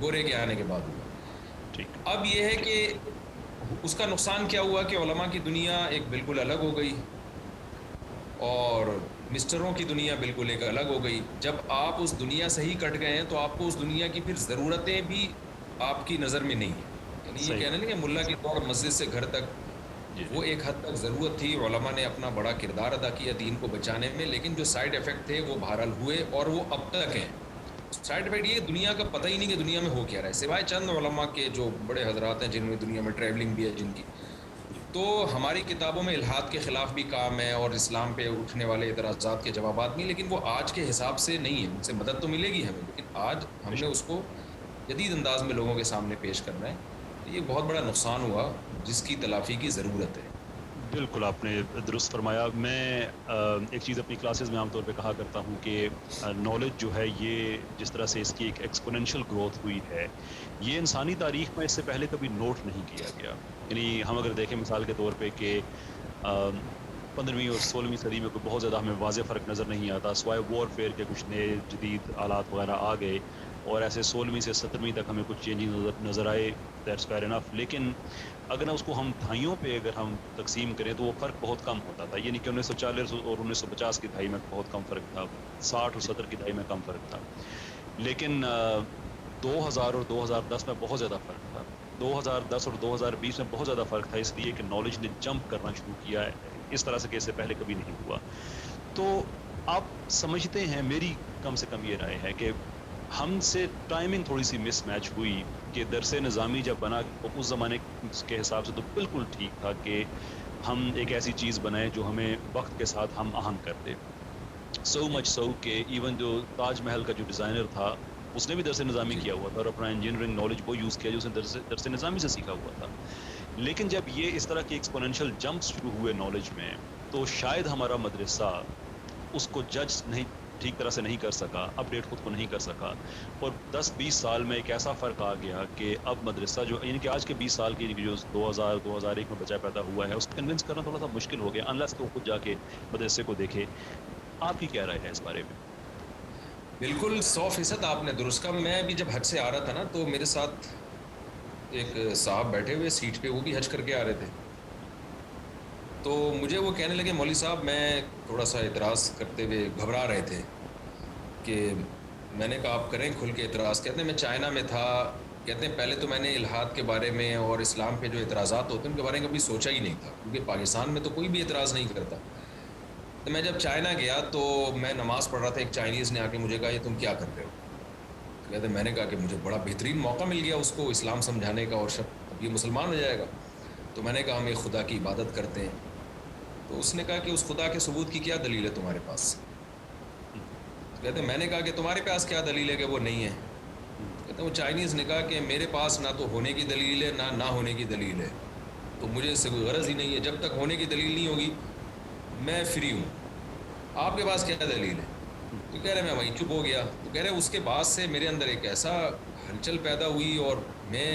گورے کے آنے کے بعد ہوا. ٹھیک. اب یہ ہے کہ اس کا نقصان کیا ہوا کہ علماء کی دنیا ایک بالکل الگ ہو گئی اور مسٹروں کی دنیا بالکل ایک الگ ہو گئی. جب آپ اس دنیا سے ہی کٹ گئے ہیں تو آپ کو اس دنیا کی پھر ضرورتیں بھی آپ کی نظر میں نہیں ہیں. یعنی یہ صحیح کہنا بات. نہیں کہ ملا کی دوڑ مسجد سے گھر تک جی جی. وہ ایک حد تک ضرورت تھی, علماء نے اپنا بڑا کردار ادا کیا دین کو بچانے میں, لیکن جو سائیڈ ایفیکٹ تھے وہ بہرحال ہوئے اور وہ اب تک ہیں. سائیڈ افیکٹ یہ دنیا کا پتہ ہی نہیں کہ دنیا میں ہو کیا رہا ہے, سوائے چند علماء کے جو بڑے حضرات ہیں جن میں دنیا میں ٹریولنگ بھی ہے جن کی. تو ہماری کتابوں میں الحاد کے خلاف بھی کام ہے اور اسلام پہ اٹھنے والے اعتراضات کے جوابات بھی, لیکن وہ آج کے حساب سے نہیں ہے. ان سے مدد تو ملے گی ہمیں, لیکن آج ہم نے اس کو جدید انداز میں لوگوں کے سامنے پیش کرنا ہے. تو یہ بہت بڑا نقصان ہوا جس کی تلافی کی ضرورت ہے. بالکل آپ نے درست فرمایا. میں ایک چیز اپنی کلاسز میں عام طور پہ کہا کرتا ہوں کہ نالج جو ہے یہ جس طرح سے اس کی ایک ایکسپوننشل گروتھ ہوئی ہے, یہ انسانی تاریخ میں اس سے پہلے کبھی نوٹ نہیں کیا گیا. یعنی ہم اگر دیکھیں مثال کے طور پہ کہ 15ویں اور 16ویں صدی میں کوئی بہت زیادہ ہمیں واضح فرق نظر نہیں آتا, سوائے وار فیئر کے کچھ نئے جدید آلات وغیرہ آ گئے, اور ایسے 16ویں سے 17ویں تک ہمیں کچھ چینجز نظر آئے. That's fair enough. لیکن اگر اس کو ہم دہائیوں پہ اگر ہم تقسیم کریں تو وہ فرق بہت کم ہوتا تھا. یہ نہیں کہ 1940 اور 1950 کی دہائی میں بہت کم فرق تھا, 60 اور 70 کی دہائی میں کم فرق تھا, لیکن 2000 اور 2010 میں بہت زیادہ فرق تھا. 2010 اور 2020 میں بہت زیادہ فرق تھا, اس لیے کہ نالج نے جمپ کرنا شروع کیا ہے اس طرح سے کہ اس سے پہلے کبھی نہیں ہوا. تو آپ سمجھتے ہیں, میری کم سے کم یہ رائے ہے کہ ہم سے ٹائمنگ تھوڑی سی مس میچ ہوئی کہ درس نظامی جب بنا اس زمانے کے حساب سے تو بالکل ٹھیک تھا کہ ہم ایک ایسی چیز بنائیں جو ہمیں وقت کے ساتھ ہم آہنگ کر دے. سو مچ سو کہ ایون جو تاج محل کا جو ڈیزائنر تھا اس نے بھی درس نظامی جی کیا ہوا تھا اور اپنا انجینئرنگ نالج وہ یوز کیا جو اس نے درس نظامی سے سیکھا ہوا تھا. لیکن جب یہ اس طرح کی ایکسپوننشل جمپس شروع ہوئے نالج میں, تو شاید ہمارا مدرسہ اس کو جج نہیں ٹھیک طرح سے نہیں کر سکا, اپڈیٹ خود کو نہیں کر سکا, اور 10-20 سال میں ایک ایسا فرق آ گیا کہ اب مدرسہ جو یعنی کہ آج کے 20 سال کی جو 2001 میں بچہ پیدا ہوا ہے اس کو کنونس کرنا تھوڑا سا مشکل ہو گیا انلیس کہ وہ خود جا کے مدرسے کو دیکھے. آپ کی کیا رائے ہے اس بارے میں؟ بالکل 100% آپ نے درست کہا. میں بھی جب حج سے آ رہا تھا نا تو میرے ساتھ ایک صاحب بیٹھے ہوئے سیٹ پہ, وہ بھی حج کر کے آ رہے تھے. تو مجھے وہ کہنے لگے مولوی صاحب, میں تھوڑا سا اعتراض کرتے ہوئے گھبرا رہے تھے کہ میں نے کہا آپ کریں کھل کے اعتراض. کہتے ہیں میں چائنا میں تھا, کہتے ہیں پہلے تو میں نے الحاد کے بارے میں اور اسلام پہ جو اعتراضات ہوتے ہیں ان کے بارے میں کبھی سوچا ہی نہیں تھا, کیونکہ پاکستان میں تو کوئی بھی اعتراض نہیں کرتا. تو میں جب چائنا گیا تو میں نماز پڑھ رہا تھا, ایک چائنیز نے آ کے مجھے کہا یہ تم کیا کر رہے ہو. تو کہتے ہیں میں نے کہا کہ مجھے بڑا بہترین موقع مل گیا اس کو اسلام سمجھانے کا, اور اب یہ مسلمان ہو جائے گا. تو میں نے کہا ہم ایک خدا کی عبادت کرتے ہیں. تو اس نے کہا کہ اس خدا کے ثبوت کی کیا دلیل ہے تمہارے پاس. تو کہتے ہیں میں نے کہا کہ تمہارے پاس کیا دلیل ہے کہ وہ نہیں ہے. کہتے ہیں وہ چائنیز نے کہا کہ میرے پاس نہ تو ہونے کی دلیل ہے نہ ہونے کی دلیل ہے, تو مجھے اس سے کوئی غرض ہی نہیں ہے. جب تک ہونے کی دلیل نہیں ہوگی میں فری ہوں. آپ کے پاس کیا دلیل ہے؟ تو کہہ رہے میں وہیں چپ ہو گیا. تو کہہ رہے اس کے بعد سے میرے اندر ایک ایسا ہلچل پیدا ہوئی اور میں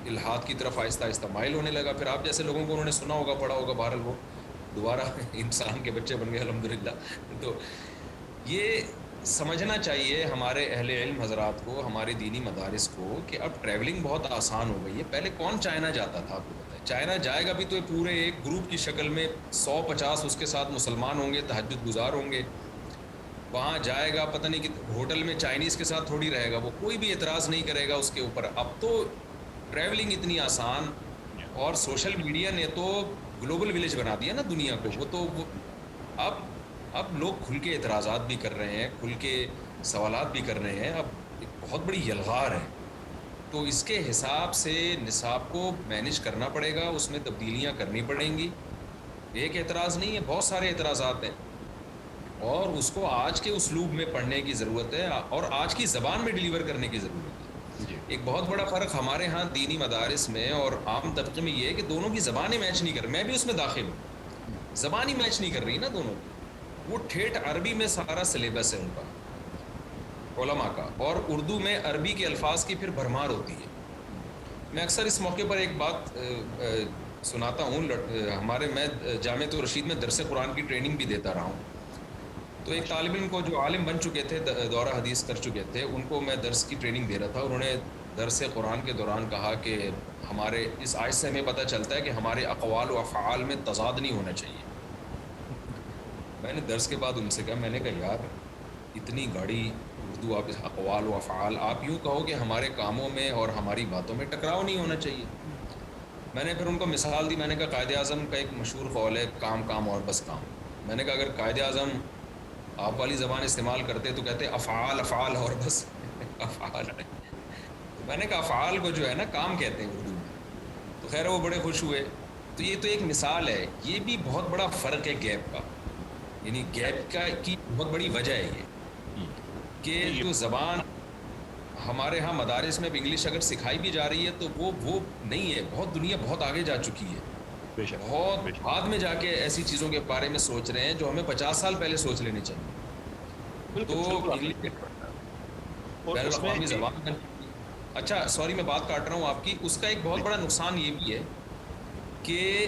الحاد کی طرف آہستہ آہستہ مائل ہونے لگا. پھر آپ جیسے لوگوں کو انہوں نے سنا ہوگا, پڑھا ہوگا, بہرحال وہ دوبارہ انسان کے بچے بن گئے الحمدللہ. تو یہ سمجھنا چاہیے ہمارے اہل علم حضرات کو, ہمارے دینی مدارس کو, کہ اب ٹریولنگ بہت آسان ہو گئی ہے. پہلے کون چائنا جاتا تھا آپ کو پتہ ہے؟ چائنا جائے گا بھی تو پورے ایک گروپ کی شکل میں 100-50 اس کے ساتھ مسلمان ہوں گے, تہجد گزار ہوں گے. وہاں جائے گا پتہ نہیں کہ ہوٹل میں چائنیز کے ساتھ تھوڑی رہے گا, وہ کوئی بھی اعتراض نہیں کرے گا اس کے اوپر. اب تو ٹریولنگ اتنی آسان, اور سوشل میڈیا نے تو گلوبل ولیج بنا دیا نا دنیا کو. وہ تو اب لوگ کھل کے اعتراضات بھی کر رہے ہیں, کھل کے سوالات بھی کر رہے ہیں. اب ایک بہت بڑی یلغار ہے. تو اس کے حساب سے نصاب کو مینیج کرنا پڑے گا, اس میں تبدیلیاں کرنی پڑیں گی. ایک اعتراض نہیں ہے, بہت سارے اعتراضات ہیں, اور اس کو آج کے اسلوب میں پڑھنے کی ضرورت ہے اور آج کی زبان میں ڈیلیور کرنے کی ضرورت ہے. جی ایک بہت بڑا فرق ہمارے ہاں دینی مدارس میں اور عام طبقے میں یہ ہے کہ دونوں کی زبانیں میچ نہیں کر رہی. میں بھی اس میں داخل ہوں, زبان ہی میچ نہیں کر رہی نا دونوں کی. وہ ٹھیٹھ عربی میں سارا سلیبس ہے ان کا علماء کا, اور اردو میں عربی کے الفاظ کی پھر بھرمار ہوتی ہے. میں اکثر اس موقع پر ایک بات سناتا ہوں. میں جامعۃ الرشید میں درس قرآن کی ٹریننگ بھی دیتا رہا ہوں. تو ایک طالب علم کو جو عالم بن چکے تھے, دورہ حدیث کر چکے تھے, ان کو میں درس کی ٹریننگ دے رہا تھا. انہوں نے درس قرآن کے دوران کہا کہ ہمارے اس آیت سے ہمیں پتہ چلتا ہے کہ ہمارے اقوال و افعال میں تضاد نہیں ہونا چاہیے. میں نے درس کے بعد ان سے کہا، میں نے کہا یار اتنی گاڑی اردو، آپ اقوال و افعال، آپ یوں کہو کہ ہمارے کاموں میں اور ہماری باتوں میں ٹکراؤ نہیں ہونا چاہیے. میں نے پھر ان کو مثال دی. میں نے کہا قائد اعظم کا ایک مشہور قول ہے، کام کام اور بس کام. میں نے کہا اگر قائد اعظم آپ والی زبان استعمال کرتے تو کہتے افعال افعال اور بس افعال. تو میں نے کہا افعال کو جو ہے نا کام کہتے ہیں اردو میں. تو خیر وہ بڑے خوش ہوئے. تو یہ تو ایک مثال ہے. یہ بھی بہت بڑا فرق ہے گیپ کا، یعنی گیپ کا کی بہت بڑی وجہ ہے یہ کہ نہیں جو زبان ہمارے ہاں مدارس میں انگلش اگر سکھائی بھی جا رہی ہے تو وہ نہیں ہے. بہت دنیا بہت آگے جا چکی ہے. بے شک بہت بے شک بعد میں جا کے ایسی چیزوں کے بارے میں سوچ رہے ہیں جو ہمیں 50 سال پہلے سوچ لینے چاہیے. تو بالکل بالکل آپ نے انگلش ٹھیک کہا. اور بین اس میں الاقوامی زبان بن چکی ہے. اچھا سوری میں بات کاٹ رہا ہوں آپ کی. اس کا ایک بہت بڑا نقصان یہ بھی ہے کہ